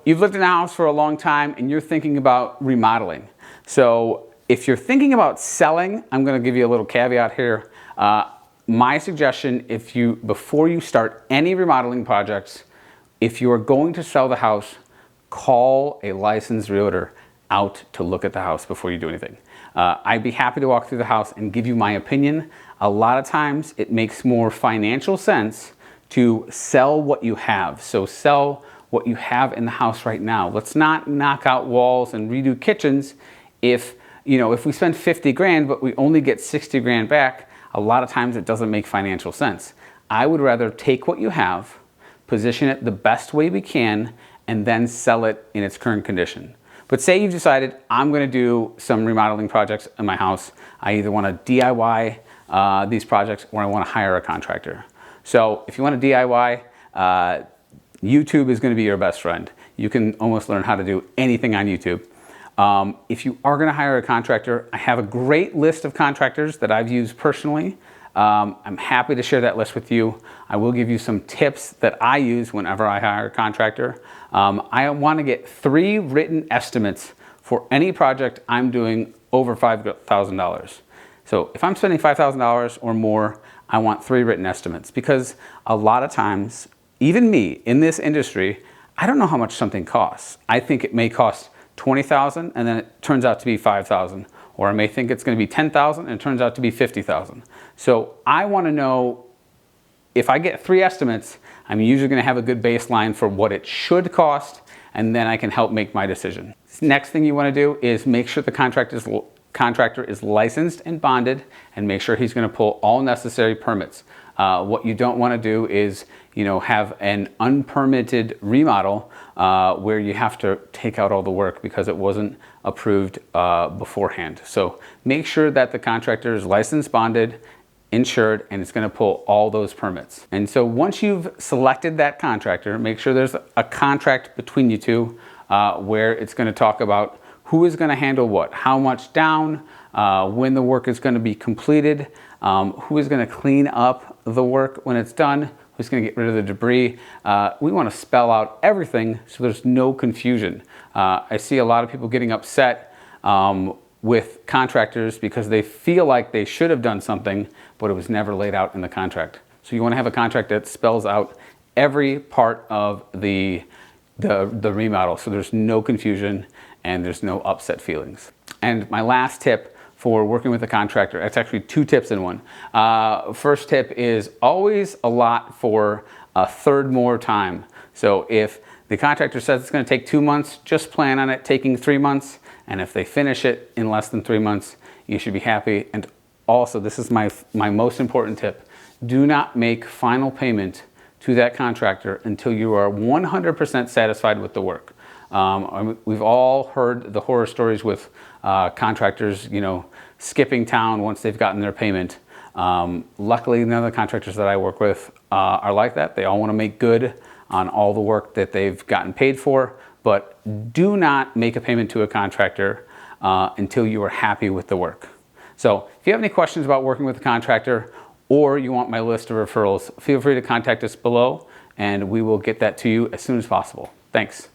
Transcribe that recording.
you've lived in a house for a long time and you're thinking about remodeling. So if you're thinking about selling, I'm going to give you a little caveat here. My suggestion, before you start any remodeling projects, if you are going to sell the house, call a licensed realtor out to look at the house before you do anything. I'd be happy to walk through the house and give you my opinion. A lot of times it makes more financial sense to sell what you have. So sell what you have in the house right now. Let's not knock out walls and redo kitchens. If we spend 50 grand but we only get 60 grand back, a lot of times it doesn't make financial sense. I would rather take what you have, position it the best way we can, and then sell it in its current condition. But say you've decided, I'm going to do some remodeling projects in my house. I either want to DIY these projects or I want to hire a contractor. So if you want to DIY, YouTube is going to be your best friend. You can almost learn how to do anything on YouTube. If you are going to hire a contractor, I have a great list of contractors that I've used personally. I'm happy to share that list with you. I will give you some tips that I use whenever I hire a contractor. I want to get 3 written estimates for any project I'm doing over $5,000. So if I'm spending $5,000 or more, I want 3 written estimates, because a lot of times, even me in this industry, I don't know how much something costs. I think it may cost $20,000 and then it turns out to be $5,000. Or I may think it's going to be $10,000 and it turns out to be $50,000. So I want to know, if I get 3 estimates, I'm usually going to have a good baseline for what it should cost, and then I can help make my decision. Next thing you want to do is make sure the contractor is licensed and bonded, and make sure he's going to pull all necessary permits. What you don't want to do is, have an unpermitted remodel where you have to take out all the work because it wasn't approved beforehand. So make sure that the contractor is licensed, bonded, insured, and it's going to pull all those permits. And so once you've selected that contractor, make sure there's a contract between you two where it's going to talk about who is going to handle what, how much down, when the work is going to be completed, who is going to clean up the work when it's done, who's going to get rid of the debris. We want to spell out everything so there's no confusion. I see a lot of people getting upset with contractors because they feel like they should have done something, but it was never laid out in the contract. So you want to have a contract that spells out every part of the remodel, so there's no confusion and there's no upset feelings. And my last tip for working with a contractor, it's actually 2 tips in one. First tip is always allot for a third more time. So if the contractor says it's going to take 2 months, just plan on it taking 3 months. And if they finish it in less than 3 months, you should be happy. And also, this is my most important tip: do not make final payment to that contractor until you are 100% satisfied with the work. We've all heard the horror stories with contractors, skipping town once they've gotten their payment. Luckily, none of the contractors that I work with are like that. They all want to make good on all the work that they've gotten paid for, but do not make a payment to a contractor until you are happy with the work. So if you have any questions about working with a contractor, or you want my list of referrals, feel free to contact us below and we will get that to you as soon as possible. Thanks.